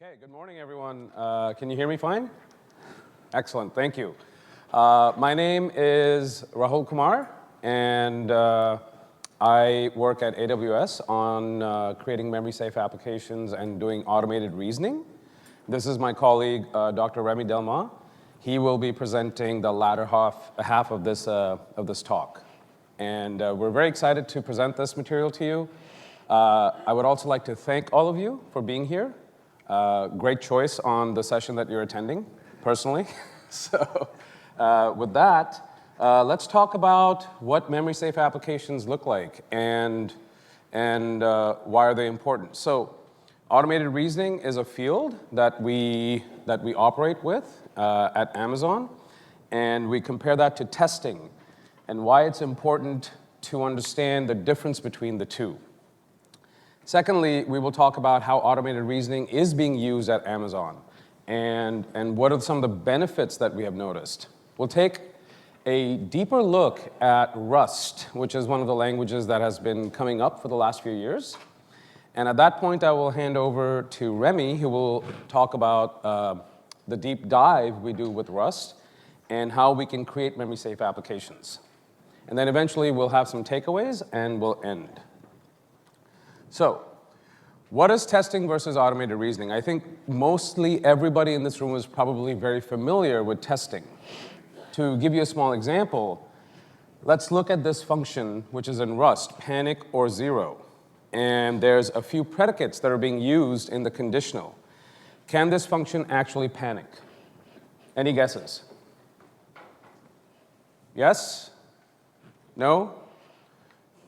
Okay, good morning, everyone. Can you hear me fine? Excellent, thank you. My name is Rahul Kumar, and I work at AWS on creating memory-safe applications and doing automated reasoning. This is my colleague, Dr. Remy Delma. He will be presenting the latter half of this talk. And we're very excited to present this material to you. I would also like to thank all of you for being here. Great choice on the session that you're attending, personally. So with that, let's talk about what memory-safe applications look like and why are they important. So automated reasoning is a field that we operate with at Amazon, and we compare that to testing and why it's important to understand the difference between the two. Secondly, we will talk about how automated reasoning is being used at Amazon and what are some of the benefits that we have noticed. We'll take a deeper look at Rust, which is one of the languages that has been coming up for the last few years. And at that point, I will hand over to Remy, who will talk about the deep dive we do with Rust and how we can create memory-safe applications. And then eventually, we'll have some takeaways, and we'll end. So, what is testing versus automated reasoning? I think mostly everybody in this room is probably very familiar with testing. To give you a small example, let's look at this function, which is in Rust, panic or zero. And there's a few predicates that are being used in the conditional. Can this function actually panic? Any guesses? Yes? No?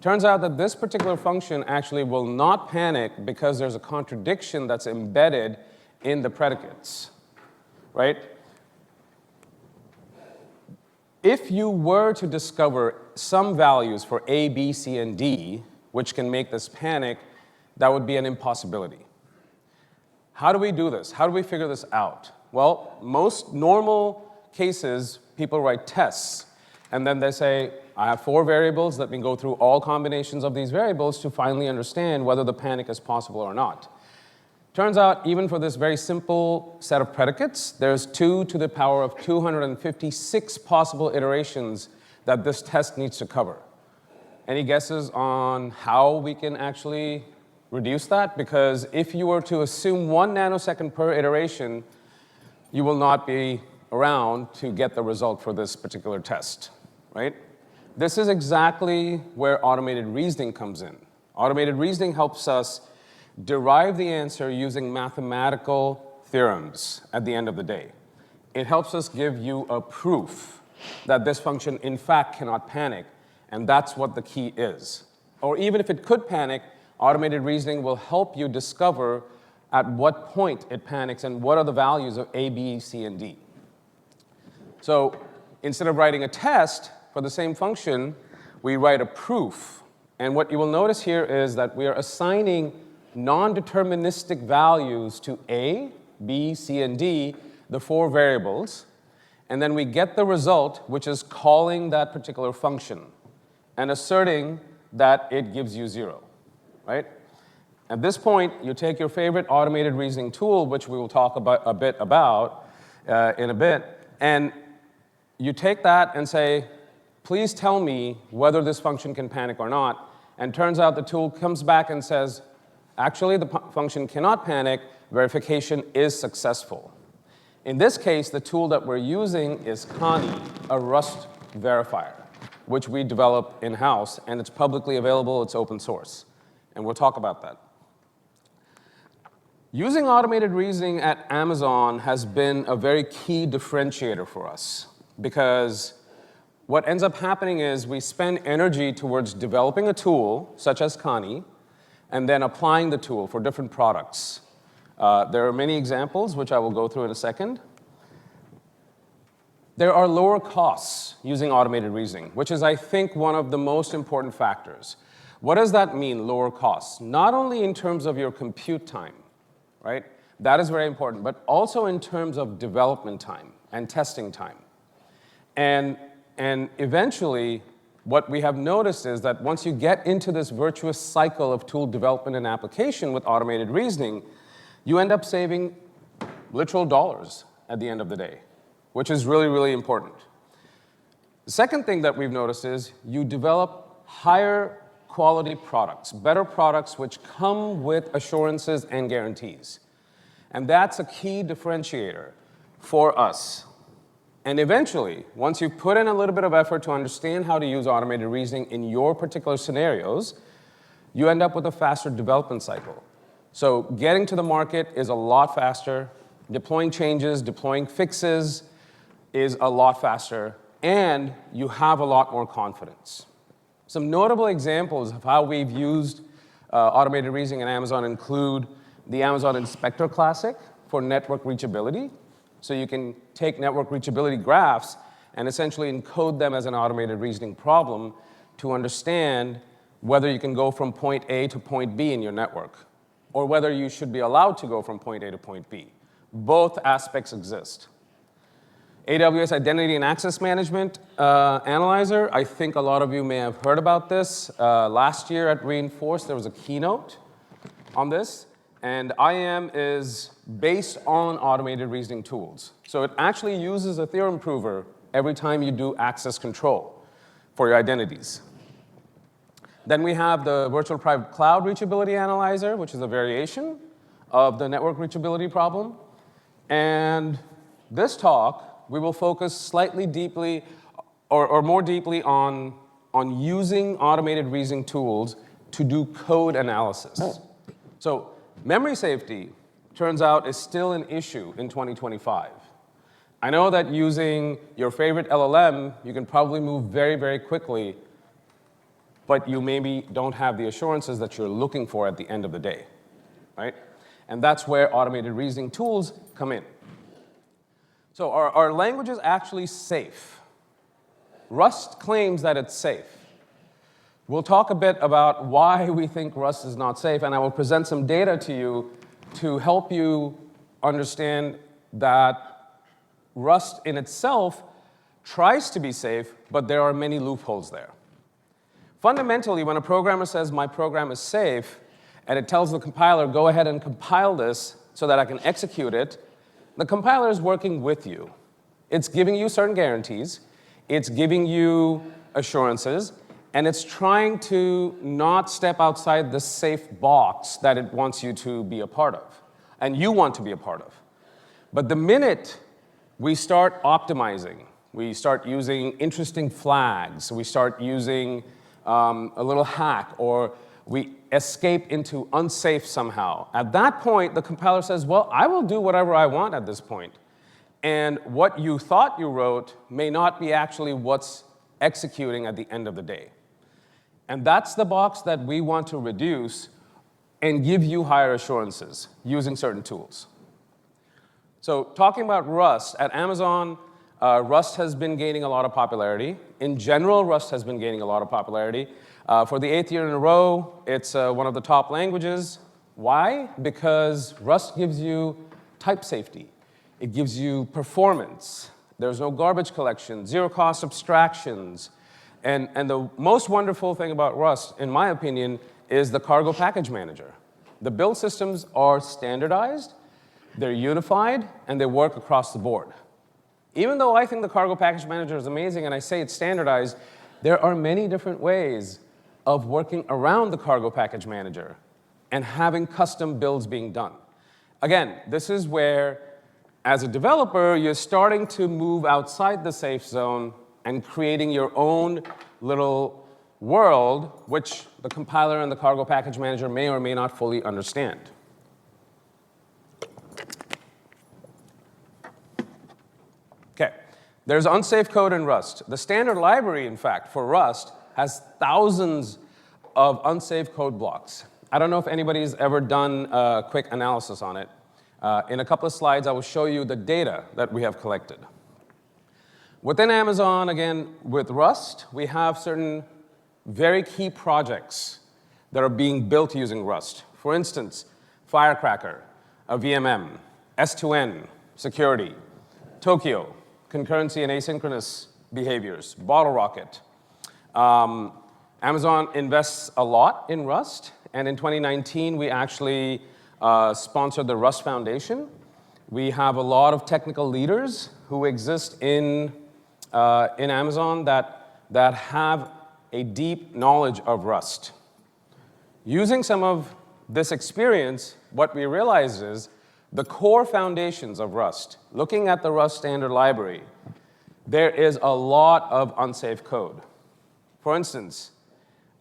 Turns out that this particular function actually will not panic because there's a contradiction that's embedded in the predicates, right? If you were to discover some values for A, B, C, and D, which can make this panic, that would be an impossibility. How do we do this? How do we figure this out? Well, most normal cases, people write tests, and then they say, I have 4 variables. Let me go through all combinations of these variables to finally understand whether the panic is possible or not. Turns out, even for this very simple set of predicates, there's 2 to the power of 256 possible iterations that this test needs to cover. Any guesses on how we can actually reduce that? Because if you were to assume 1 nanosecond per iteration, you will not be around to get the result for this particular test, right? This is exactly where automated reasoning comes in. Automated reasoning helps us derive the answer using mathematical theorems at the end of the day. It helps us give you a proof that this function, in fact, cannot panic, and that's what the key is. Or even if it could panic, automated reasoning will help you discover at what point it panics and what are the values of A, B, C, and D. So instead of writing a test for the same function, we write a proof. And what you will notice here is that we are assigning non-deterministic values to A, B, C, and D, the 4 variables. And then we get the result, which is calling that particular function and asserting that it gives you 0, right? At this point, you take your favorite automated reasoning tool, which we will talk about a bit in a bit, and you take that and say, please tell me whether this function can panic or not. And turns out the tool comes back and says, actually, the function cannot panic. Verification is successful. In this case, the tool that we're using is Connie, a Rust verifier, which we develop in-house, and it's publicly available. It's open source. And we'll talk about that. Using automated reasoning at Amazon has been a very key differentiator for us, because what ends up happening is we spend energy towards developing a tool, such as Connie, and then applying the tool for different products. There are many examples, which I will go through in a second. There are lower costs using automated reasoning, which is, I think, one of the most important factors. What does that mean, lower costs? Not only in terms of your compute time, right? That is very important, but also in terms of development time and testing time. And eventually, what we have noticed is that once you get into this virtuous cycle of tool development and application with automated reasoning, you end up saving literal dollars at the end of the day, which is really, really important. The second thing that we've noticed is you develop higher quality products, better products which come with assurances and guarantees. And that's a key differentiator for us. And eventually, once you put in a little bit of effort to understand how to use automated reasoning in your particular scenarios, you end up with a faster development cycle. So getting to the market is a lot faster. Deploying changes, deploying fixes is a lot faster, and you have a lot more confidence. Some notable examples of how we've used automated reasoning in Amazon include the Amazon Inspector Classic for network reachability. So you can take network reachability graphs and essentially encode them as an automated reasoning problem to understand whether you can go from point A to point B in your network, or whether you should be allowed to go from point A to point B. Both aspects exist. AWS Identity and Access Management Analyzer, I think a lot of you may have heard about this. Last year at Inforce, there was a keynote on this. And IAM is based on automated reasoning tools. So it actually uses a theorem prover every time you do access control for your identities. Then we have the Virtual Private Cloud Reachability Analyzer, which is a variation of the network reachability problem. And this talk, we will focus slightly deeply or more deeply on using automated reasoning tools to do code analysis. So memory safety, turns out, is still an issue in 2025. I know that using your favorite LLM, you can probably move very, very quickly, but you maybe don't have the assurances that you're looking for at the end of the day, right? And that's where automated reasoning tools come in. So are languages actually safe? Rust claims that it's safe. We'll talk a bit about why we think Rust is not safe, and I will present some data to you to help you understand that Rust in itself tries to be safe, but there are many loopholes there. Fundamentally, when a programmer says, my program is safe, and it tells the compiler, go ahead and compile this so that I can execute it, the compiler is working with you. It's giving you certain guarantees. It's giving you assurances. And it's trying to not step outside the safe box that it wants you to be a part of, and you want to be a part of. But the minute we start optimizing, we start using interesting flags, we start using a little hack, or we escape into unsafe somehow, at that point, the compiler says, well, I will do whatever I want at this point. And what you thought you wrote may not be actually what's executing at the end of the day. And that's the box that we want to reduce and give you higher assurances using certain tools. So talking about Rust, at Amazon, Rust has been gaining a lot of popularity. In general, Rust has been gaining a lot of popularity. For the 8th year in a row, it's one of the top languages. Why? Because Rust gives you type safety. It gives you performance. There's no garbage collection, zero-cost abstractions. And the most wonderful thing about Rust, in my opinion, is the cargo package manager. The build systems are standardized, they're unified, and they work across the board. Even though I think the cargo package manager is amazing and I say it's standardized, there are many different ways of working around the cargo package manager and having custom builds being done. Again, this is where, as a developer, you're starting to move outside the safe zone and creating your own little world, which the compiler and the cargo package manager may or may not fully understand. Okay, there's unsafe code in Rust. The standard library, in fact, for Rust has thousands of unsafe code blocks. I don't know if anybody's ever done a quick analysis on it. In a couple of slides, I will show you the data that we have collected. Within Amazon, again, with Rust, we have certain very key projects that are being built using Rust. For instance, Firecracker, a VMM, S2N, security, Tokyo, concurrency and asynchronous behaviors, Bottle Rocket. Amazon invests a lot in Rust, and in 2019, we actually sponsored the Rust Foundation, We have a lot of technical leaders who exist in Amazon that have a deep knowledge of Rust. Using some of this experience, what we realized is the core foundations of Rust, looking at the Rust standard library, there is a lot of unsafe code. For instance,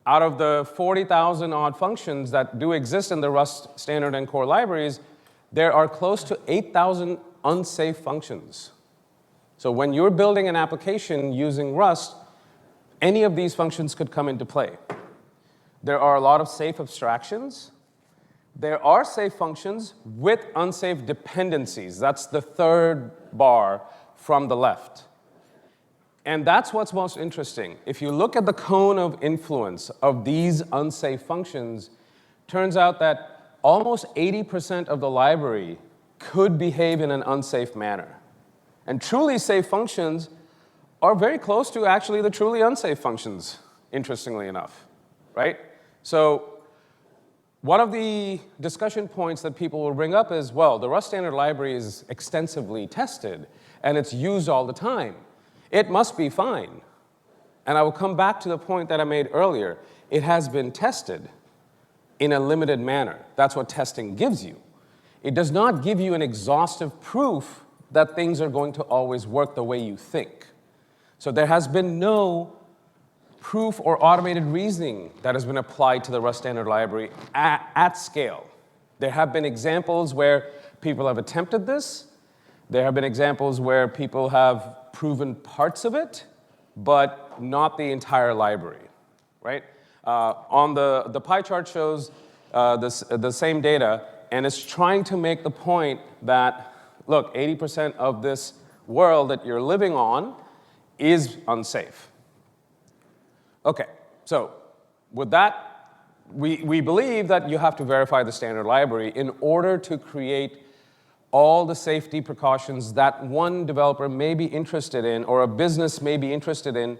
out of the 40,000 odd functions that do exist in the Rust standard and core libraries, there are close to 8,000 unsafe functions. So when you're building an application using Rust, any of these functions could come into play. There are a lot of safe abstractions. There are safe functions with unsafe dependencies. That's the third bar from the left. And that's what's most interesting. If you look at the cone of influence of these unsafe functions, turns out that almost 80% of the library could behave in an unsafe manner. And truly safe functions are very close to actually the truly unsafe functions, interestingly enough, right? So one of the discussion points that people will bring up is, well, the Rust standard library is extensively tested, and it's used all the time. It must be fine. And I will come back to the point that I made earlier. It has been tested in a limited manner. That's what testing gives you. It does not give you an exhaustive proof that things are going to always work the way you think. So there has been no proof or automated reasoning that has been applied to the Rust standard library at scale. There have been examples where people have attempted this. There have been examples where people have proven parts of it, but not the entire library, right? On the pie chart shows the same data, and it's trying to make the point that, look, 80% of this world that you're living on is unsafe. Okay, so with that, we believe that you have to verify the standard library in order to create all the safety precautions that one developer may be interested in or a business may be interested in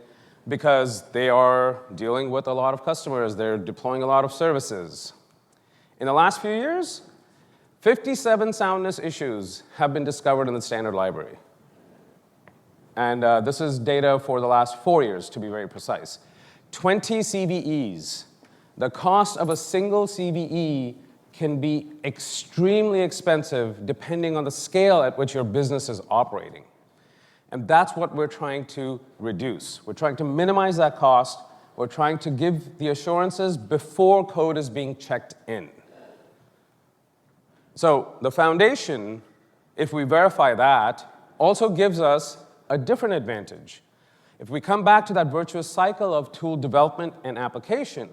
because they are dealing with a lot of customers, they're deploying a lot of services. In the last few years, 57 soundness issues have been discovered in the standard library. And this is data for the last 4 years, to be very precise. 20 CVEs. The cost of a single CVE can be extremely expensive depending on the scale at which your business is operating. And that's what we're trying to reduce. We're trying to minimize that cost. We're trying to give the assurances before code is being checked in. So the foundation, if we verify that, also gives us a different advantage. If we come back to that virtuous cycle of tool development and application,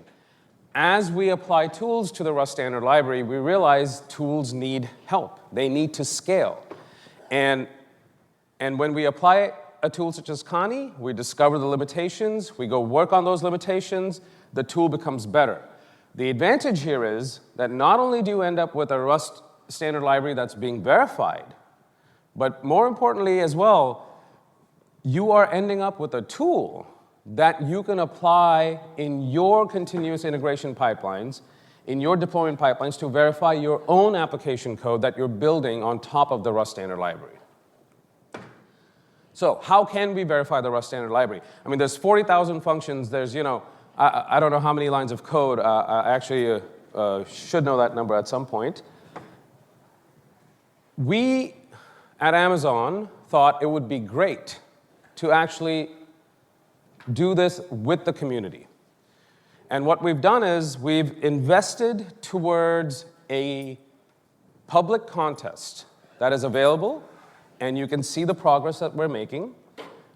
as we apply tools to the Rust standard library, we realize tools need help. They need to scale. And when we apply a tool such as Kani, we discover the limitations, we go work on those limitations, the tool becomes better. The advantage here is that not only do you end up with a Rust standard library that's being verified, but more importantly as well, you are ending up with a tool that you can apply in your continuous integration pipelines, in your deployment pipelines to verify your own application code that you're building on top of the Rust standard library. So how can we verify the Rust standard library? I mean, there's 40,000 functions. There's, I don't know how many lines of code. I actually should know that number at some point. We at Amazon thought it would be great to actually do this with the community. And what we've done is we've invested towards a public contest that is available, and you can see the progress that we're making.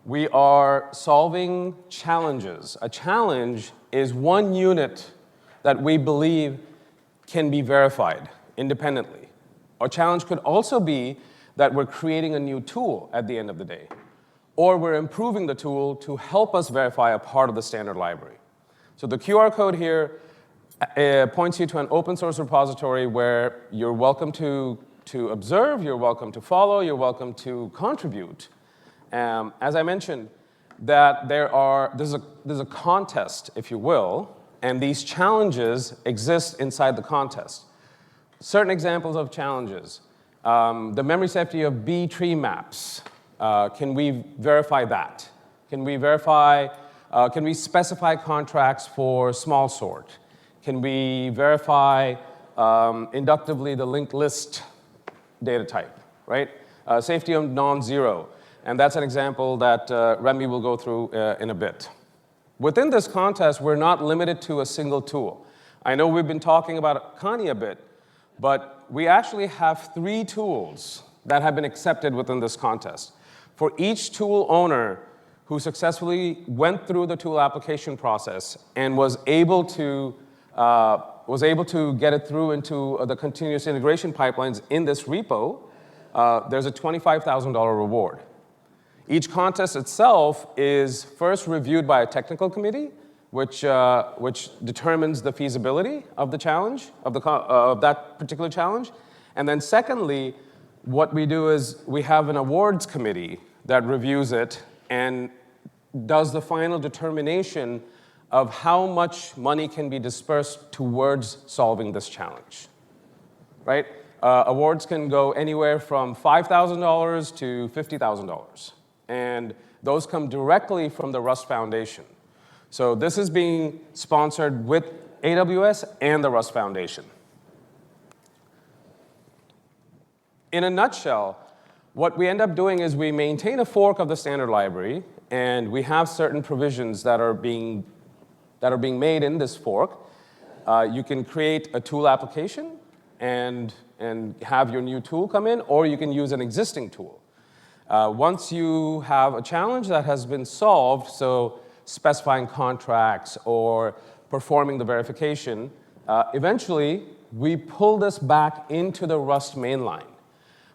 We are solving challenges. A challenge is one unit that we believe can be verified independently. A challenge could also be that we're creating a new tool at the end of the day, or we're improving the tool to help us verify a part of the standard library. So the QR code here points you to an open source repository where you're welcome to observe, you're welcome to follow, you're welcome to contribute. As I mentioned, that there's a contest, if you will, and these challenges exist inside the contest. Certain examples of challenges. The memory safety of B tree maps, can we verify that? Can we verify, can we specify contracts for small sort? Can we verify inductively the linked list data type, right? Safety of non-zero, and that's an example that Remy will go through in a bit. Within this contest, we're not limited to a single tool. I know we've been talking about Kani a bit, but we actually have 3 tools that have been accepted within this contest. For each tool owner who successfully went through the tool application process and was able to get it through into the continuous integration pipelines in this repo, there's a $25,000 reward. Each contest itself is first reviewed by a technical committee, which determines the feasibility of the challenge, of that particular challenge. And then secondly, what we do is we have an awards committee that reviews it and does the final determination of how much money can be dispersed towards solving this challenge, right? Awards can go anywhere from $5,000 to $50,000. And those come directly from the Rust Foundation. So this is being sponsored with AWS and the Rust Foundation. In a nutshell, what we end up doing is we maintain a fork of the standard library, and we have certain provisions that are being made in this fork. You can create a tool application and have your new tool come in, or you can use an existing tool. Once you have a challenge that has been solved, so specifying contracts or performing the verification, eventually we pull this back into the Rust mainline,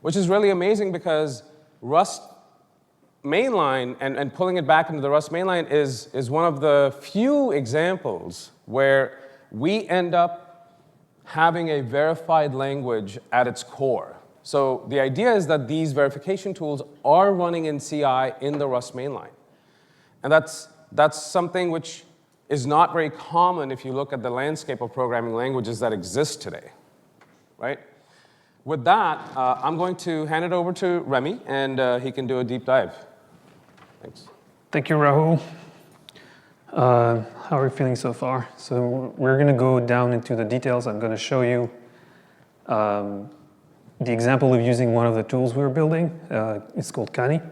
which is really amazing because Rust mainline and pulling it back into the Rust mainline is one of the few examples where we end up having a verified language at its core. So the idea is that these verification tools are running in CI in the Rust mainline. And that's something which is not very common if you look at the landscape of programming languages that exist today, right? With that, I'm going to hand it over to Remy, and he can do a deep dive. Thanks. Thank you, Rahul. How are you feeling so far? So we're going to go down into the details. I'm going to show you the example of using one of the tools we were building. It's called Kani.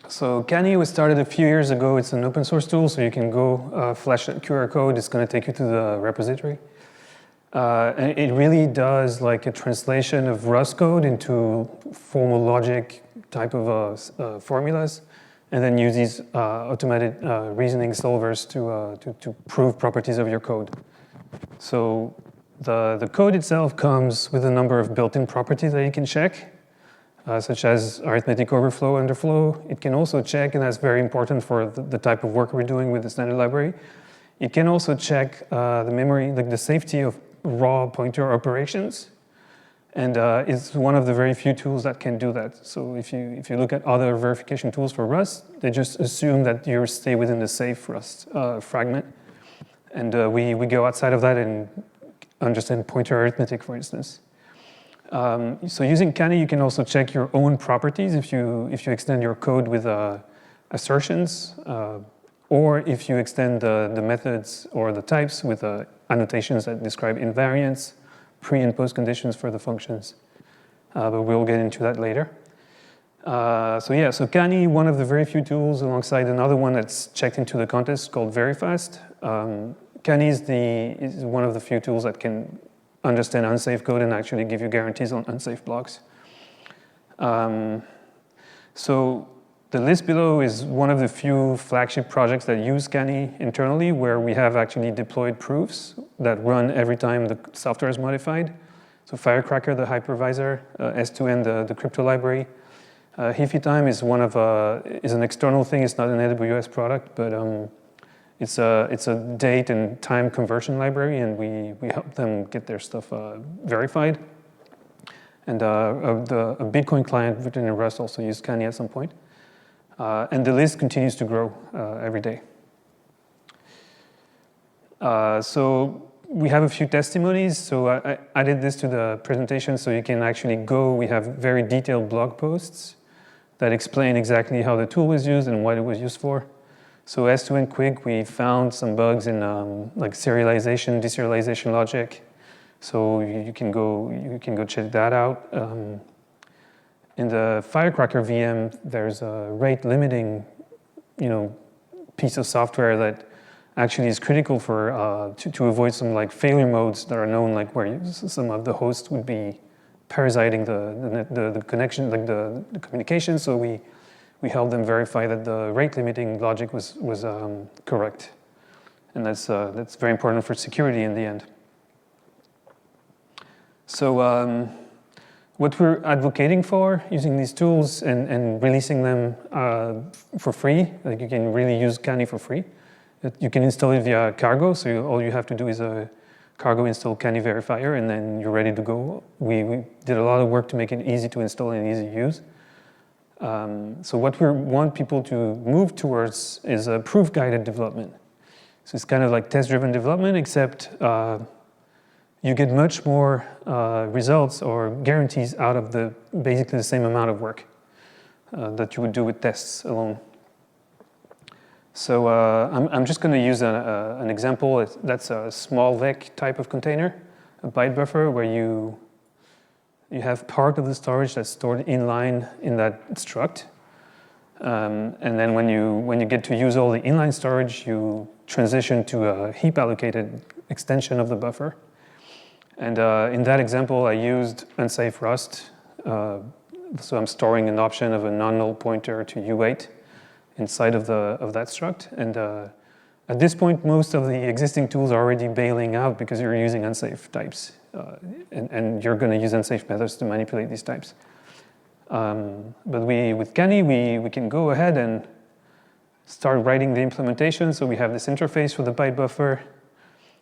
So Kani was started a few years ago. It's an open source tool, so you can go flash that QR code. It's going to take you to the repository. And it really does like a translation of Rust code into formal logic type of formulas, and then use these automated reasoning solvers to prove properties of your code. So the code itself comes with a number of built-in properties that you can check, such as arithmetic overflow, underflow. It can also check, and that's very important for the type of work we're doing with the standard library. It can also check the memory, like the safety of raw pointer operations, and it's one of the very few tools that can do that. So if you look at other verification tools for Rust, they just assume that you stay within the safe Rust fragment, and we go outside of that and understand pointer arithmetic, for instance. So using Kani, you can also check your own properties if you extend your code with assertions, or if you extend the methods or the types with annotations that describe invariants, pre- and post-conditions for the functions. But we'll get into that later. So Kani, one of the very few tools alongside another one that's checked into the contest called verifies. Kani is one of the few tools that can understand unsafe code and actually give you guarantees on unsafe blocks. So the list below is one of the few flagship projects that use Kani internally, where we have actually deployed proofs that run every time the software is modified. So Firecracker, the hypervisor, S2N, the crypto library. HifiTime is an external thing. It's not an AWS product, but it's a date and time conversion library, and we help them get their stuff verified. And a Bitcoin client written in Rust also used Kani at some point. And the list continues to grow every day. So we have a few testimonies, so I added this to the presentation so you can actually go. We have very detailed blog posts that explain exactly how the tool was used and what it was used for. So S2 and Quig, we found some bugs in like serialization, deserialization logic. So you can go check that out. In the Firecracker VM, there's a rate limiting, piece of software that actually is critical for to avoid some like failure modes that are known, like where some of the hosts would be parasiting the connection, like the communication. So we helped them verify that the rate limiting logic was correct, and that's very important for security in the end. So what we're advocating for using these tools and releasing them for free, like you can really use Kani for free. You can install it via Cargo, so all you have to do is a Cargo install Kani verifier, and then you're ready to go. We did a lot of work to make it easy to install and easy to use. So what we want people to move towards is a proof-guided development. So it's kind of like test-driven development, except you get much more results or guarantees out of basically the same amount of work that you would do with tests alone. So I'm just going to use an example. That's a small vec type of container, a byte buffer, where you have part of the storage that's stored inline in that struct. And then when you get to use all the inline storage, you transition to a heap allocated extension of the buffer. And in that example, I used unsafe Rust. So I'm storing an option of a non-null pointer to U8 inside of that struct. And at this point, most of the existing tools are already bailing out because you're using unsafe types. And you're going to use unsafe methods to manipulate these types. But with Kani, we can go ahead and start writing the implementation. So we have this interface for the byte buffer.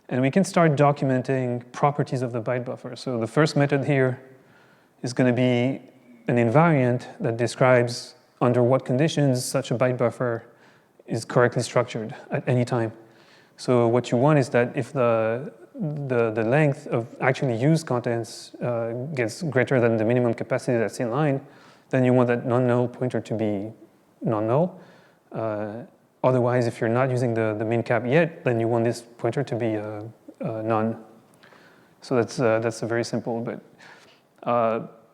And we can start documenting properties of the byte buffer. So the first method here is going to be an invariant that describes under what conditions such a byte buffer is correctly structured at any time. So what you want is that if the length of actually used contents gets greater than the minimum capacity that's in line, then you want that non-null pointer to be non-null. Otherwise, if you're not using the min cap yet, then you want this pointer to be none. So that's a very simple, but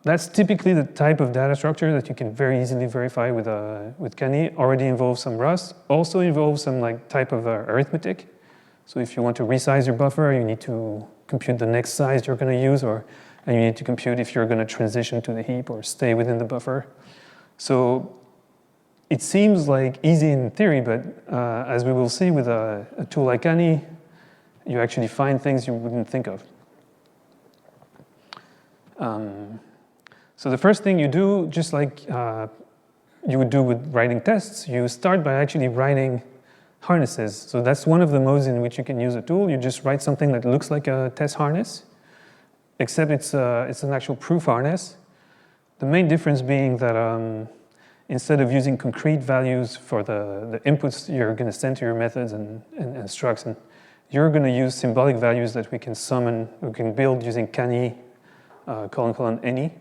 that's typically the type of data structure that you can very easily verify with Kani. Already involves some Rust. Also involves some like type of arithmetic. So if you want to resize your buffer, you need to compute the next size you're going to use, and you need to compute if you're going to transition to the heap or stay within the buffer. So it seems like easy in theory, but as we will see with a tool like Kani, you actually find things you wouldn't think of. So the first thing you do, just like you would do with writing tests, you start by actually writing harnesses. So that's one of the modes in which you can use a tool. You just write something that looks like a test harness, except it's an actual proof harness. The main difference being that instead of using concrete values for the inputs you're going to send to your methods and structs, and you're going to use symbolic values that we can summon, we can build using Kani, : any.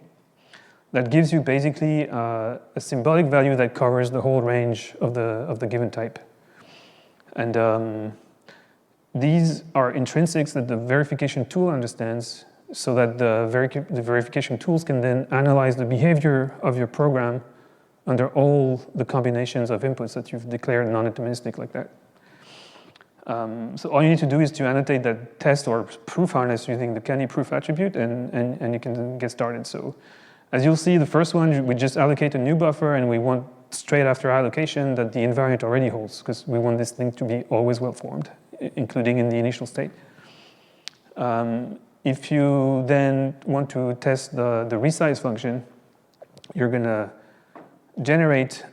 That gives you basically a symbolic value that covers the whole range of the given type. And these are intrinsics that the verification tool understands, so that the verification tools can then analyze the behavior of your program under all the combinations of inputs that you've declared non-deterministic like that. So all you need to do is to annotate that test or proof harness using the Kani proof attribute, and you can get started. So as you'll see, the first one, we just allocate a new buffer, and we want straight after allocation that the invariant already holds, because we want this thing to be always well-formed, including in the initial state. If you then want to test the resize function, you're going to generate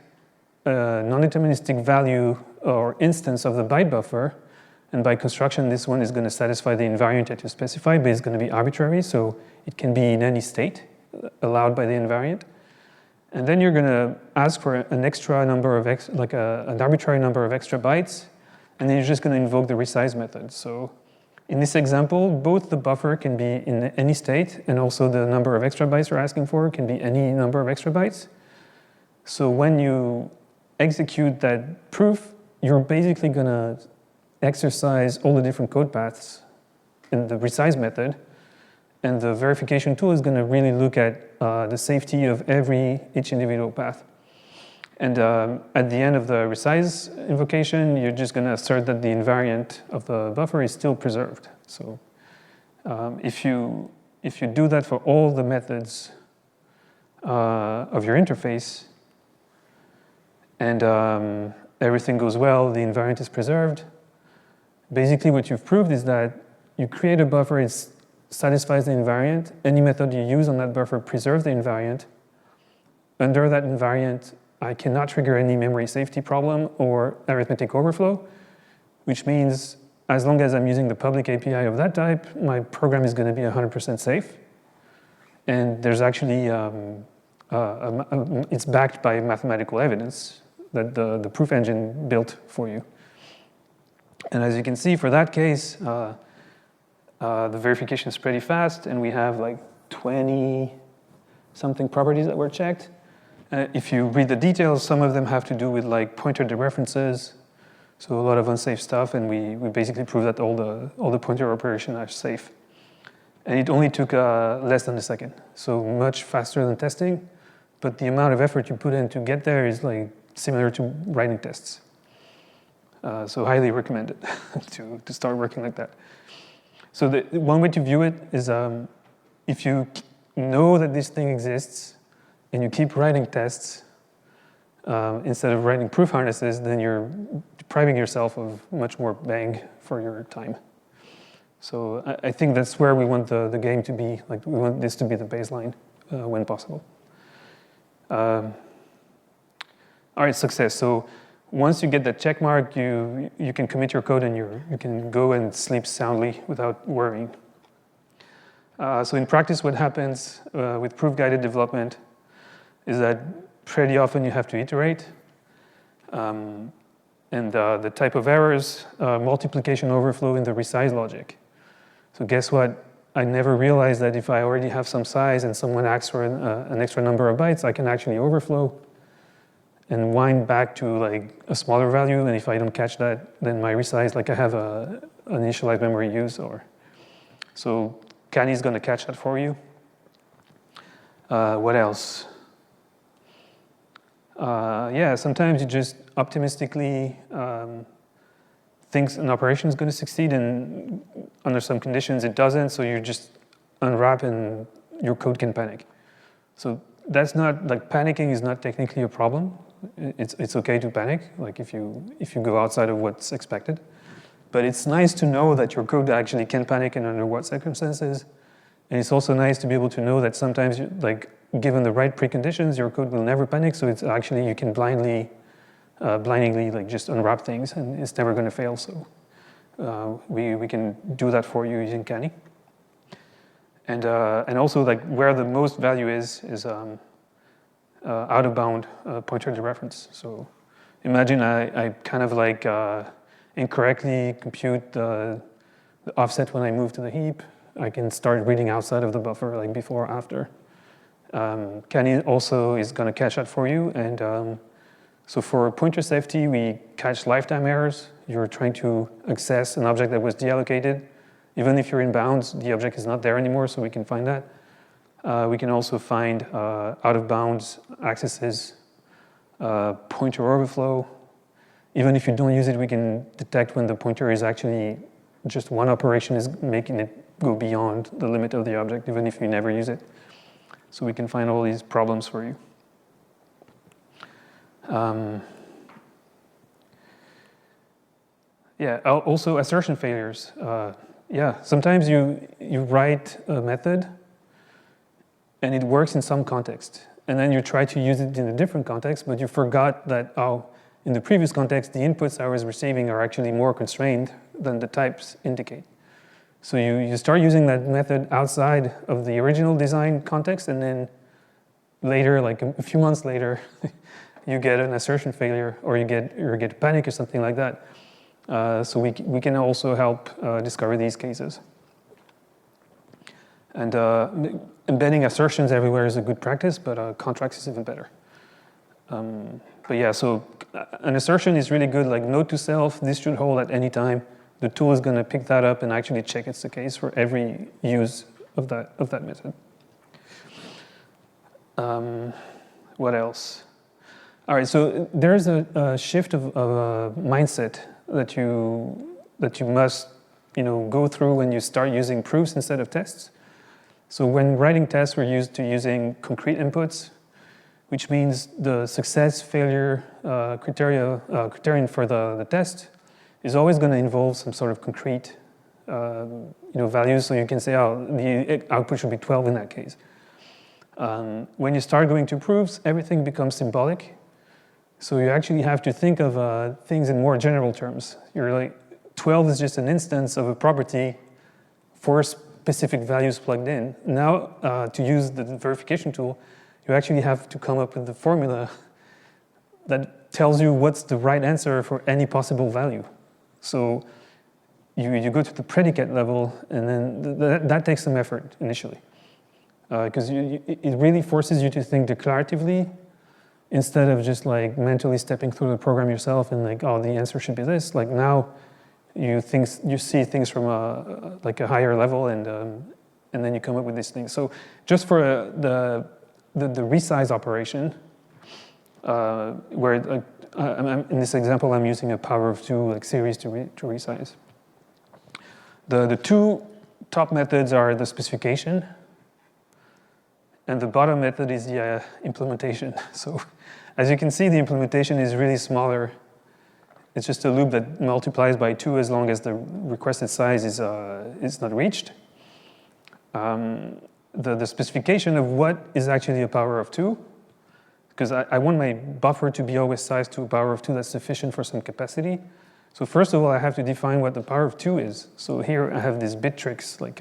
a non-deterministic value or instance of the byte buffer, and by construction, this one is going to satisfy the invariant that you specify, but it's going to be arbitrary, so it can be in any state allowed by the invariant. And then you're going to ask for an extra number of an arbitrary number of extra bytes, and then you're just going to invoke the resize method. So In this example, both the buffer can be in any state, and also the number of extra bytes you're asking for can be any number of extra bytes. So when you execute that proof, you're basically going to exercise all the different code paths in the resize method, and the verification tool is going to really look at the safety of each individual path. And at the end of the resize invocation, you're just going to assert that the invariant of the buffer is still preserved. So if you do that for all the methods of your interface, and everything goes well, the invariant is preserved, basically what you've proved is that you create a buffer, it satisfies the invariant, any method you use on that buffer preserves the invariant. Under that invariant, I cannot trigger any memory safety problem or arithmetic overflow, which means as long as I'm using the public API of that type, my program is going to be 100% safe. And there's actually, it's backed by mathematical evidence that the proof engine built for you. And as you can see, for that case, the verification is pretty fast, and we have like 20-something properties that were checked. If you read the details, some of them have to do with like pointer dereferences, so a lot of unsafe stuff, and we basically prove that all the pointer operations are safe. And it only took less than a second, so much faster than testing, but the amount of effort you put in to get there is like similar to writing tests. So highly recommended to start working like that. So one way to view it is if you know that this thing exists, and you keep writing tests instead of writing proof harnesses, then you're depriving yourself of much more bang for your time. So I think that's where we want the game to be. Like, we want this to be the baseline when possible. All right, success. So once you get that check mark, you can commit your code and you can go and sleep soundly without worrying. So in practice, what happens with proof-guided development is that pretty often you have to iterate. And the type of errors, multiplication overflow in the resize logic. So guess what? I never realized that if I already have some size and someone asks for an extra number of bytes, I can actually overflow and wind back to like a smaller value. And if I don't catch that, then my resize, like I have an initialized memory use. So Canny is going to catch that for you. What else? Yeah, sometimes you just optimistically think an operation is going to succeed, and under some conditions it doesn't, so you just unwrap and your code can panic. So that's not, like, panicking is not technically a problem. It's okay to panic, like if you go outside of what's expected. But it's nice to know that your code actually can panic and under what circumstances. And it's also nice to be able to know that sometimes, given the right preconditions, your code will never panic. So it's actually, you can blindingly just unwrap things, and it's never going to fail. So we can do that for you using Canny. And also, like, where the most value is out of bound pointer dereference. So imagine I kind of like incorrectly compute the offset when I move to the heap. I can start reading outside of the buffer, like before or after. Canny also is going to catch that for you. And so for pointer safety, we catch lifetime errors. You're trying to access an object that was deallocated. Even if you're in bounds, the object is not there anymore, so we can find that. We can also find out of bounds accesses, pointer overflow. Even if you don't use it, we can detect when the pointer is actually just one operation is making it go beyond the limit of the object, even if you never use it. So we can find all these problems for you. Yeah, also assertion failures. Yeah, sometimes you write a method and it works in some context. And then you try to use it in a different context, but you forgot that, in the previous context, the inputs I was receiving are actually more constrained than the types indicate. So you start using that method outside of the original design context, and then later, like a few months later, you get an assertion failure, or you get panic or something like that. So we can also help discover these cases. And embedding assertions everywhere is a good practice, but contracts is even better. But yeah, so an assertion is really good, like note to self, this should hold at any time. The tool is going to pick that up and actually check it's the case for every use of that method. What else? All right, so there's a shift of mindset that you must go through when you start using proofs instead of tests. So when writing tests, we're used to using concrete inputs, which means the success failure criterion for the test is always going to involve some sort of concrete values. So you can say, oh, the output should be 12 in that case. When you start going to proofs, everything becomes symbolic. So you actually have to think of things in more general terms. You're like, 12 is just an instance of a property for specific values plugged in. Now, to use the verification tool, you actually have to come up with the formula that tells you what's the right answer for any possible value. So you go to the predicate level, and then that takes some effort initially. Because it really forces you to think declaratively instead of just like mentally stepping through the program yourself and like, oh, the answer should be this. Like now, you see things from a higher level, and then you come up with these things. So just for the resize operation, where in this example I'm using a power of 2 series to resize. The two top methods are the specification, and the bottom method is the implementation. So as you can see, the implementation is really smaller. It's just a loop that multiplies by 2 as long as the requested size is not reached. The specification of what is actually a power of 2, because I want my buffer to be always sized to a power of 2 that's sufficient for some capacity. So first of all, I have to define what the power of 2 is. So here I have these bit tricks, like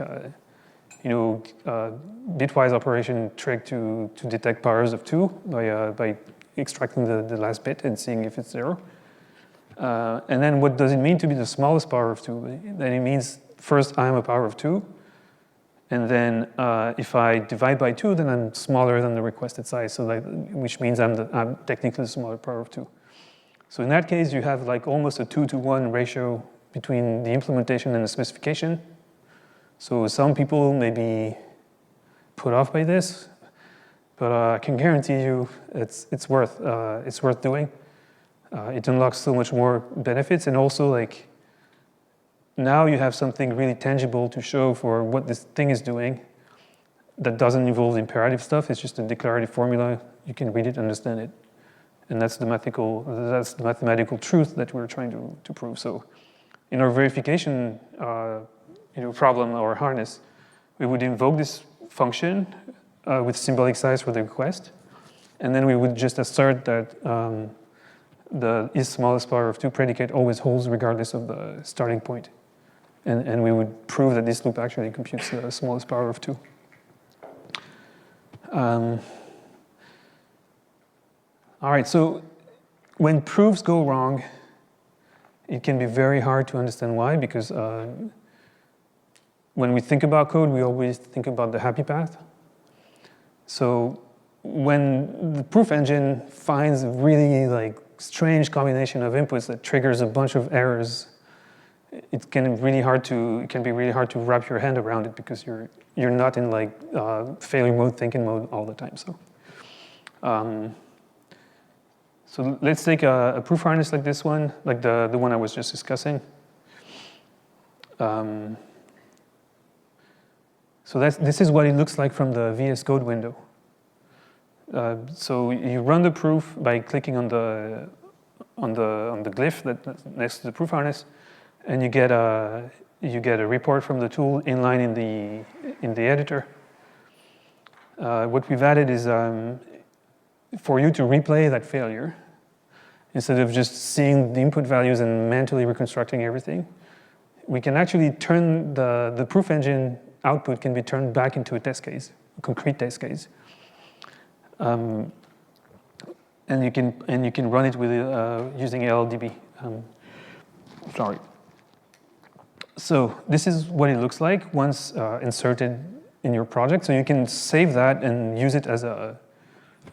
bitwise operation trick to detect powers of 2 by extracting the last bit and seeing if it's 0. And then what does it mean to be the smallest power of 2? Then it means first I'm a power of 2, and then if I divide by 2, then I'm smaller than the requested size, so which means I'm technically the smaller power of 2. So in that case, you have like almost a 2-to-1 ratio between the implementation and the specification. So some people may be put off by this, but I can guarantee you it's worth doing. It unlocks so much more benefits, and also like now you have something really tangible to show for what this thing is doing that doesn't involve imperative stuff. It's just a declarative formula. You can read it, understand it, and that's the mathematical truth that we're trying to prove. So in our verification problem or harness, we would invoke this function with symbolic size for the request, and then we would just assert that the is smallest power of 2 predicate always holds regardless of the starting point. And we would prove that this loop actually computes the smallest power of 2. All right, so when proofs go wrong, it can be very hard to understand why, because when we think about code, we always think about the happy path. So when the proof engine finds a really strange combination of inputs that triggers a bunch of errors, it can be really hard to wrap your hand around it, because you're not in failure mode, thinking mode all the time. So let's take a proof harness like this one, like the one I was just discussing. So this is what it looks like from the VS Code window. So you run the proof by clicking on the glyph that's next to the proof harness, and you get a report from the tool inline in the editor. What we've added is for you to replay that failure, instead of just seeing the input values and mentally reconstructing everything, we can actually turn the proof engine output can be turned back into a test case, a concrete test case. And you can run it with using LLDB. Sorry. So this is what it looks like once inserted in your project. So you can save that and use it as a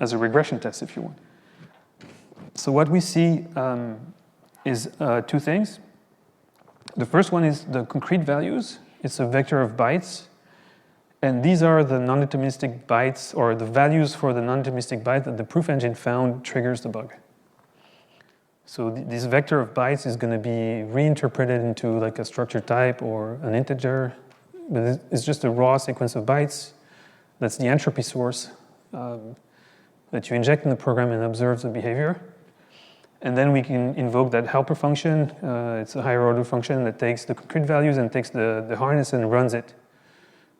regression test if you want. So what we see is two things. The first one is the concrete values. It's a vector of bytes. And these are the non-deterministic bytes, or the values for the non-deterministic byte that the proof engine found triggers the bug. So this vector of bytes is going to be reinterpreted into like a structure type or an integer. But it's just a raw sequence of bytes. That's the entropy source that you inject in the program and observes the behavior. And then we can invoke that helper function. It's a higher order function that takes the concrete values and takes the harness and runs it.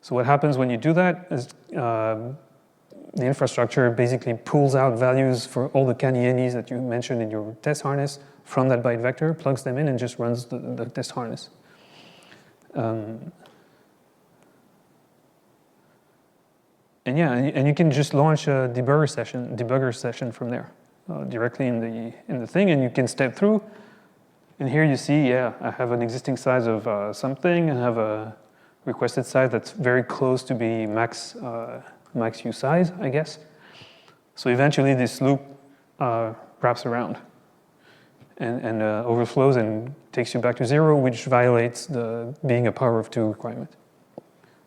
So what happens when you do that is the infrastructure basically pulls out values for all the canny any's that you mentioned in your test harness from that byte vector, plugs them in, and just runs the test harness. And yeah, and you can just launch a debugger session from there directly in the thing, and you can step through. And here you see, yeah, I have an existing size of something, and have a requested size that's very close to be max U size, I guess. So eventually this loop wraps around and overflows and takes you back to 0, which violates the being a power of 2 requirement.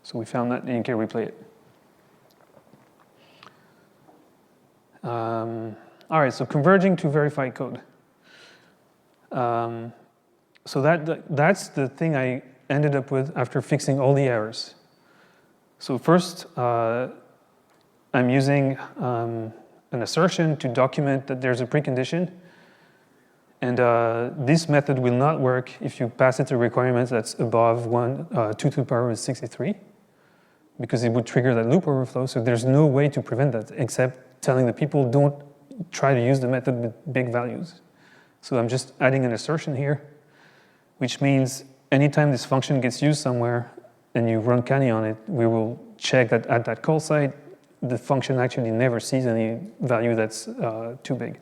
So we found that and you can replay it. All right, so converging to verified code. So that's the thing I ended up with after fixing all the errors. So first, I'm using an assertion to document that there's a precondition. And this method will not work if you pass it a requirement that's above 2 to the power of 63, because it would trigger that loop overflow. So there's no way to prevent that except telling the people don't try to use the method with big values. So I'm just adding an assertion here, which means anytime this function gets used somewhere and you run canny on it, we will check that at that call site, the function actually never sees any value that's too big.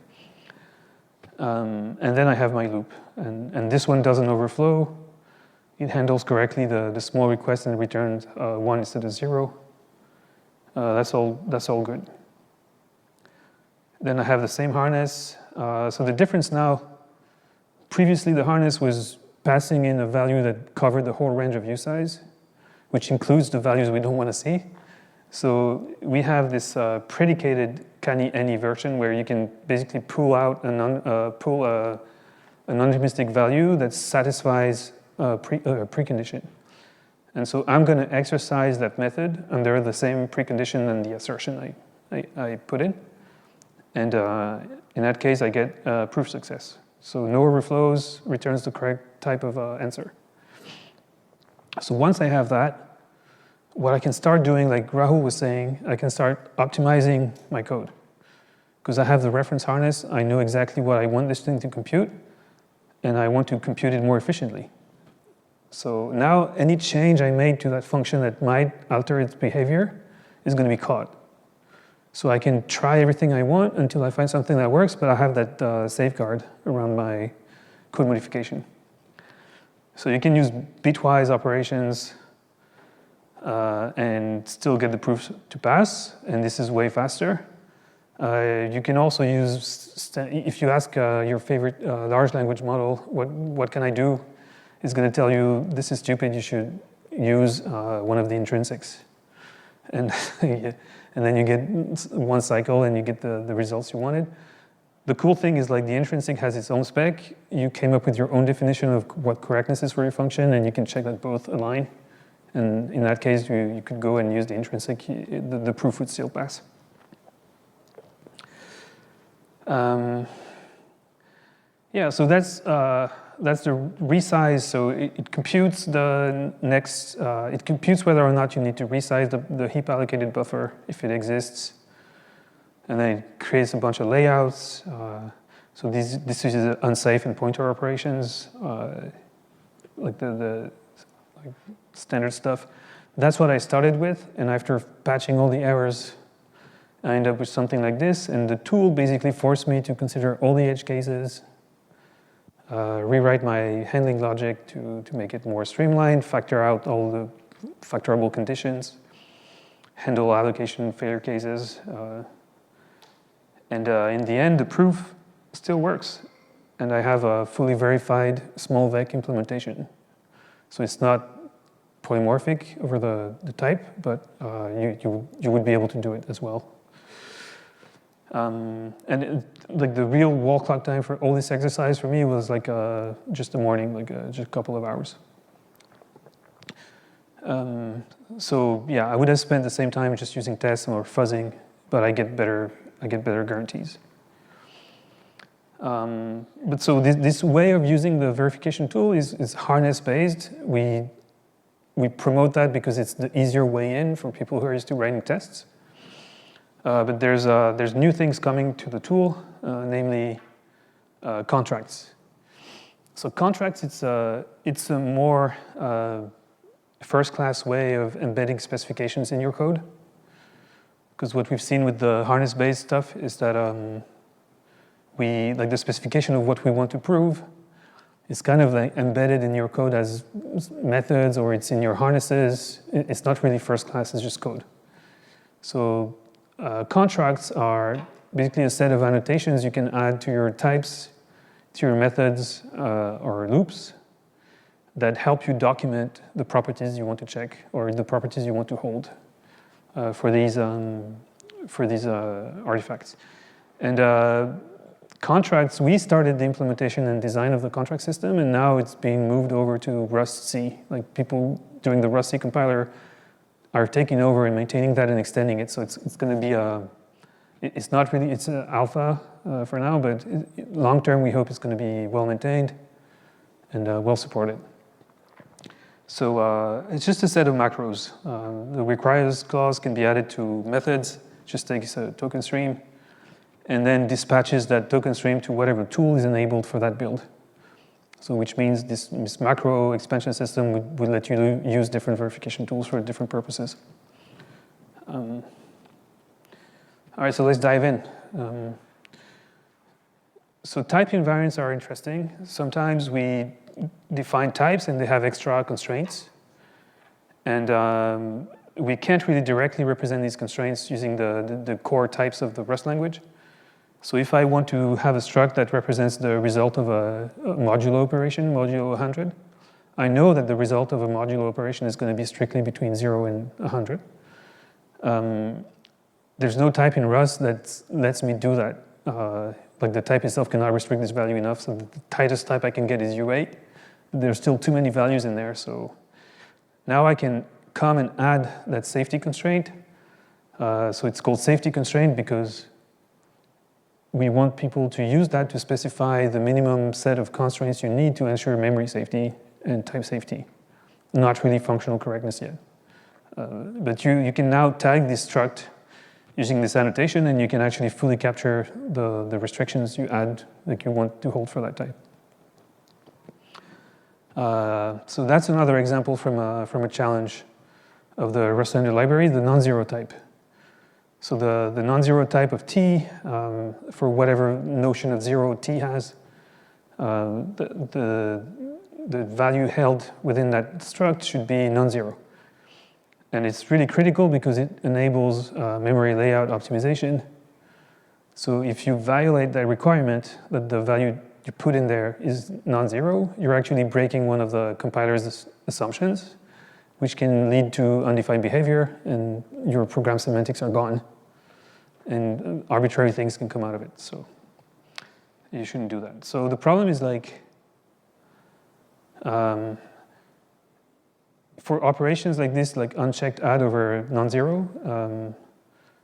And then I have my loop. And this one doesn't overflow. It handles correctly the small request and returns 1 instead of 0. That's all good. Then I have the same harness. So the difference now, previously the harness was passing in a value that covered the whole range of use size, which includes the values we don't want to see. So we have this predicated canny any version where you can basically pull out a non-deterministic value that satisfies a precondition. And so I'm going to exercise that method under the same precondition and the assertion I put in. And in that case, I get proof success. So no overflows, returns the correct type of answer. So once I have that, what I can start doing, like Rahul was saying, I can start optimizing my code. Because I have the reference harness, I know exactly what I want this thing to compute, and I want to compute it more efficiently. So now any change I made to that function that might alter its behavior is going to be caught. So I can try everything I want until I find something that works, but I have that safeguard around my code modification. So you can use bitwise operations and still get the proofs to pass, and this is way faster. You can also use, if you ask your favorite large language model, what can I do? It's going to tell you, this is stupid, you should use one of the intrinsics. And, and then you get one cycle and you get the results you wanted. The cool thing is like the intrinsic has its own spec. You came up with your own definition of what correctness is for your function, and you can check that both align. And in that case, you could go and use the intrinsic, the proof would still pass. Yeah, so that's the resize. So it computes the next, it computes whether or not you need to resize the heap allocated buffer if it exists. And then it creates a bunch of layouts. So this uses unsafe and pointer operations, like the like standard stuff. That's what I started with. And after patching all the errors, I end up with something like this. And the tool basically forced me to consider all the edge cases. rewrite my handling logic to make it more streamlined, factor out all the factorable conditions, handle allocation failure cases, and in the end, the proof still works. And I have a fully verified small vec implementation. So it's not polymorphic over the type, but you would be able to do it as well. Like the real wall clock time for all this exercise for me was like just the morning, like just a couple of hours. So yeah, I would have spent the same time just using tests or fuzzing, but I get better guarantees. But so this way of using the verification tool is harness-based. We promote that because it's the easier way in for people who are used to writing tests. But there's new things coming to the tool, namely contracts. So contracts, it's a more first-class way of embedding specifications in your code. Because what we've seen with the harness-based stuff is that like the specification of what we want to prove is kind of like embedded in your code as methods, or it's in your harnesses. It's not really first class, it's just code. So contracts are basically a set of annotations you can add to your types, to your methods or loops that help you document the properties you want to check or the properties you want to hold for these artifacts. And contracts, we started the implementation and design of the contract system, and now it's being moved over to Rust-C. Like people doing the Rust-C compiler are taking over and maintaining that and extending it. So it's going to be it's not really, it's an alpha for now, but long term we hope it's going to be well maintained and well supported. So it's just a set of macros. The requires clause can be added to methods, just takes a token stream, and then dispatches that token stream to whatever tool is enabled for that build. So which means this macro expansion system would let you use different verification tools for different purposes. All right, so let's dive in. So type invariants are interesting. Sometimes we define types and they have extra constraints. And we can't really directly represent these constraints using the core types of the Rust language. So if I want to have a struct that represents the result of a modulo operation, modulo 100, I know that the result of a modulo operation is going to be strictly between 0 and 100. There's no type in Rust that lets me do that. Like the type itself cannot restrict this value enough, so the tightest type I can get is U8. There's still too many values in there, so now I can come and add that safety constraint. So it's called safety constraint because we want people to use that to specify the minimum set of constraints you need to ensure memory safety and type safety. Not really functional correctness yet. But you can now tag this struct using this annotation, and you can actually fully capture the restrictions you add, like you want to hold for that type. So that's another example from a challenge of the Rust standard library, the non-zero type. So the non-zero type of T, for whatever notion of zero T has, the value held within that struct should be non-zero. And it's really critical because it enables memory layout optimization. So if you violate that requirement that the value you put in there is non-zero, you're actually breaking one of the compiler's assumptions, which can lead to undefined behavior, and your program semantics are gone. And arbitrary things can come out of it, so you shouldn't do that. So the problem is like, for operations like this, like unchecked add over non-zero,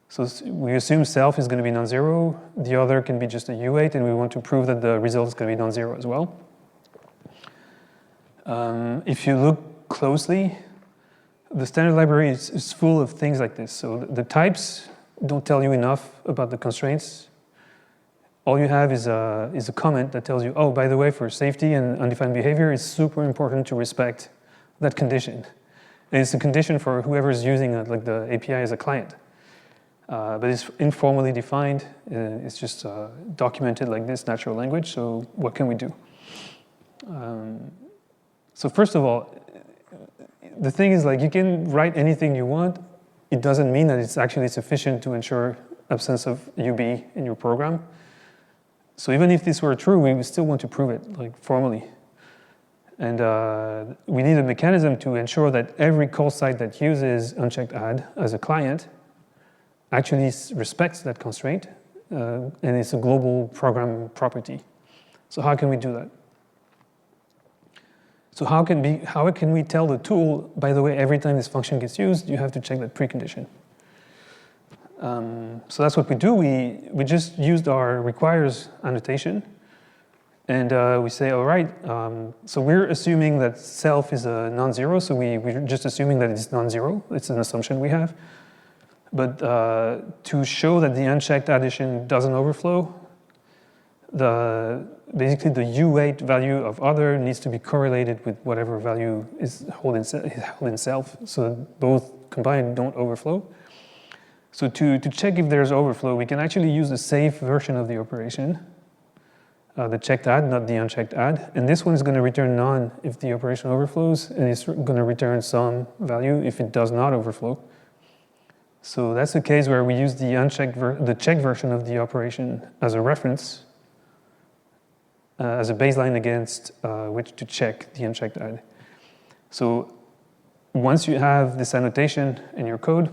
so we assume self is going to be non-zero, the other can be just a U8, and we want to prove that the result is going to be non-zero as well. If you look closely, the standard library is full of things like this. So the types don't tell you enough about the constraints. All you have is a comment that tells you, oh, by the way, for safety and undefined behavior, it's super important to respect that condition. And it's a condition for whoever is using like the API as a client. But it's informally defined. It's just documented like this, natural language. So what can we do? So first of all, the thing is, like, you can write anything you want. It doesn't mean that it's actually sufficient to ensure absence of UB in your program. So even if this were true, we would still want to prove it, like, formally. And we need a mechanism to ensure that every call site that uses unchecked add as a client actually respects that constraint, and it's a global program property. So how can we do that? So how can we tell the tool, by the way, every time this function gets used, you have to check that precondition? So that's what we do. We just used our requires annotation, and we say, all right, so we're assuming that self is a non-zero, so we're just assuming that it's non-zero. It's an assumption we have. But to show that the unchecked addition doesn't overflow, basically the U8 value of other needs to be correlated with whatever value is held in self, so that both combined don't overflow. So to check if there's overflow, we can actually use the safe version of the operation, the checked add, not the unchecked add. And this one is going to return none if the operation overflows, and it's going to return some value if it does not overflow. So that's the case where we use the checked version of the operation as a reference, as a baseline against which to check the unchecked add. So once you have this annotation in your code,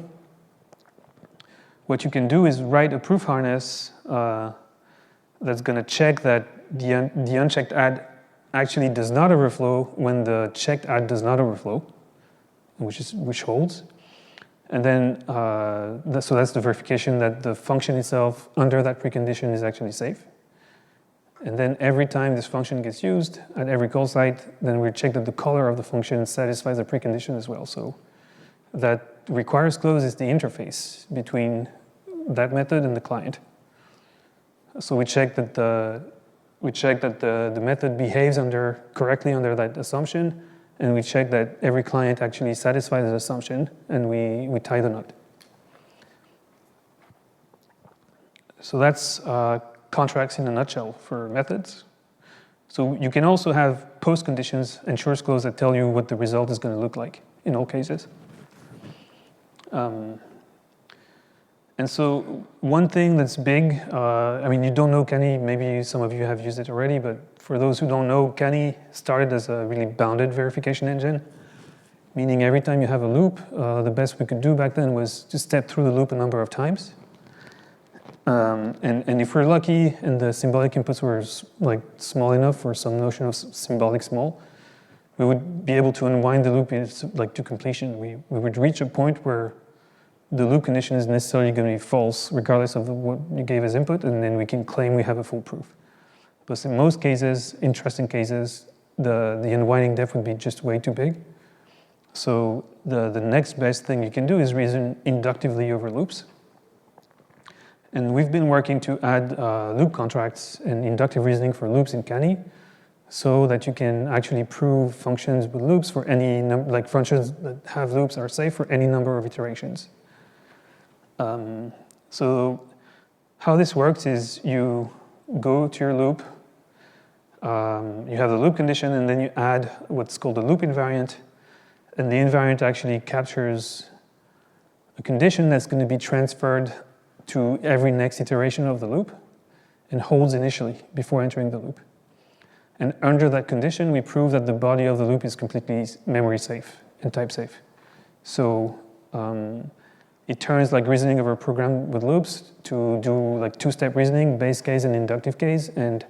what you can do is write a proof harness that's going to check that the unchecked add actually does not overflow when the checked add does not overflow, which holds. And then, so that's the verification that the function itself under that precondition is actually safe. And then every time this function gets used at every call site, then we check that the color of the function satisfies the precondition as well. So that requires clause is the interface between that method and the client. So we check that the method behaves correctly under that assumption, and we check that every client actually satisfies the assumption, and we tie the knot. So that's contracts in a nutshell for methods. So you can also have post conditions and source clause that tell you what the result is going to look like in all cases. And so one thing that's big, I mean, you don't know Canny, maybe some of you have used it already, but for those who don't know, Canny started as a really bounded verification engine, meaning every time you have a loop, the best we could do back then was to step through the loop a number of times. And if we're lucky and the symbolic inputs were like small enough for some notion of symbolic small, we would be able to unwind the loop to completion. We would reach a point where the loop condition is necessarily going to be false regardless of what you gave as input, and then we can claim we have a full proof. But in most cases, interesting cases, the unwinding depth would be just way too big. So the next best thing you can do is reason inductively over loops. And we've been working to add loop contracts and inductive reasoning for loops in Canny, so that you can actually prove functions with loops for any like functions that have loops are safe for any number of iterations. So how this works is you go to your loop, you have the loop condition, and then you add what's called a loop invariant, and the invariant actually captures a condition that's going to be transferred to every next iteration of the loop and holds initially before entering the loop. And under that condition, we prove that the body of the loop is completely memory safe and type safe. So it turns like reasoning over a program with loops to do like two-step reasoning, base case and inductive case, and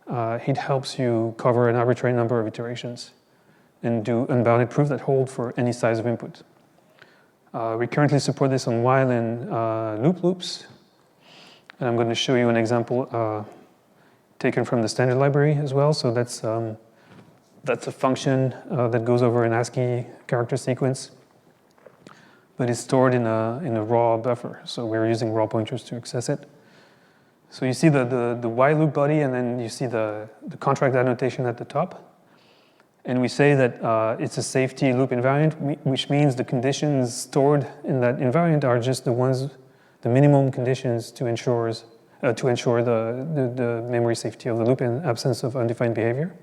it helps you cover an arbitrary number of iterations and do unbounded proof that hold for any size of input. We currently support this on while and loop loops, and I'm going to show you an example taken from the standard library as well. So that's a function that goes over an ASCII character sequence, but it's stored in a raw buffer. So we're using raw pointers to access it. So you see the while loop body, and then you see the contract annotation at the top. And we say that it's a safety loop invariant, which means the conditions stored in that invariant are just the minimum conditions to ensure the memory safety of the loop in absence of undefined behavior.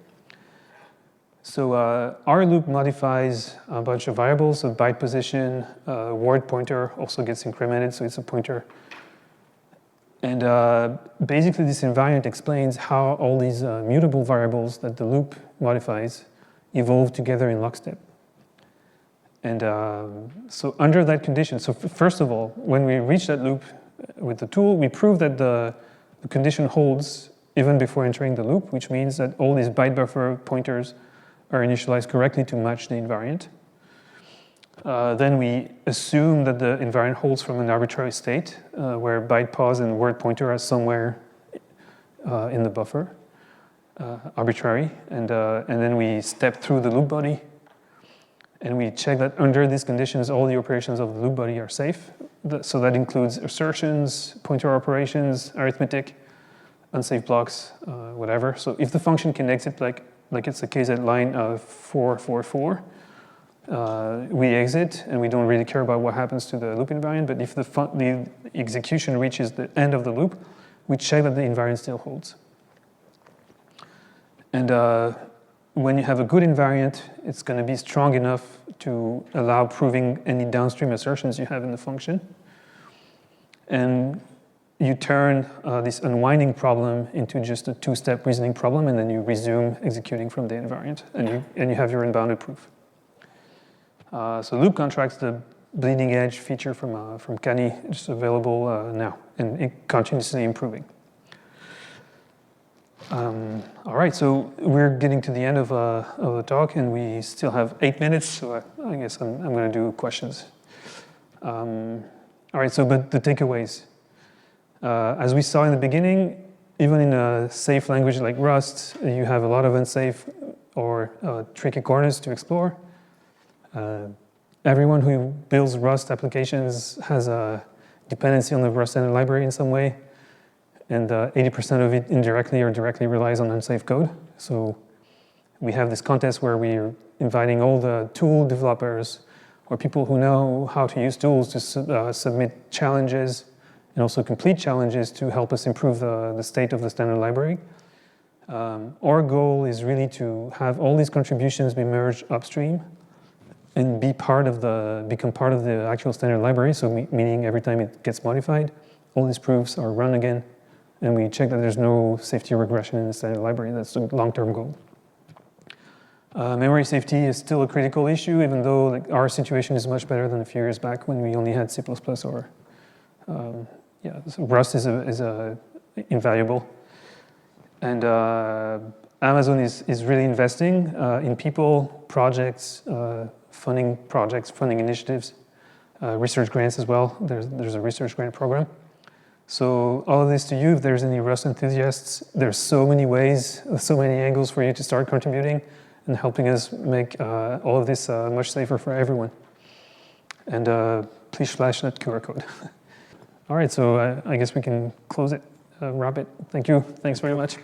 So our loop modifies a bunch of variables, so byte position, word pointer also gets incremented, so it's a pointer. And basically this invariant explains how all these mutable variables that the loop modifies evolve together in lockstep. And so under that condition, so first of all, when we reach that loop with the tool, we prove that the condition holds even before entering the loop, which means that all these byte buffer pointers are initialized correctly to match the invariant. Then we assume that the invariant holds from an arbitrary state where byte pause and word pointer are somewhere in the buffer, arbitrary. And then we step through the loop body and we check that under these conditions, all the operations of the loop body are safe. So that includes assertions, pointer operations, arithmetic, unsafe blocks, whatever. So if the function can exit like it's the case at line 444, we exit and we don't really care about what happens to the loop invariant, but if the execution reaches the end of the loop, we check that the invariant still holds. And when you have a good invariant, it's going to be strong enough to allow proving any downstream assertions you have in the function. And you turn this unwinding problem into just a two-step reasoning problem, and then you resume executing from the invariant, and you have your unbounded proof. So loop contracts, the bleeding edge feature from Kani, is available now, and it continuously improving. All right, so we're getting to the end of the talk, and we still have 8 minutes, so I guess I'm going to do questions. All right, so but the takeaways. As we saw in the beginning, even in a safe language like Rust, you have a lot of unsafe or tricky corners to explore. Everyone who builds Rust applications has a dependency on the Rust standard library in some way, and 80% of it indirectly or directly relies on unsafe code. So we have this contest where we're inviting all the tool developers or people who know how to use tools to submit challenges and also complete challenges to help us improve the state of the standard library. Our goal is really to have all these contributions be merged upstream and become part of the actual standard library, so meaning every time it gets modified, all these proofs are run again, and we check that there's no safety regression in the standard library. That's the long-term goal. Memory safety is still a critical issue, even though our situation is much better than a few years back when we only had C++ or so Rust is invaluable. And Amazon is really investing in people, projects, funding initiatives, research grants as well. There's a research grant program. So all of this to you, if there's any Rust enthusiasts, there's so many ways, so many angles for you to start contributing and helping us make all of this much safer for everyone. And please flash that QR code. All right, so I guess we can close it, wrap it. Thank you. Thanks very much.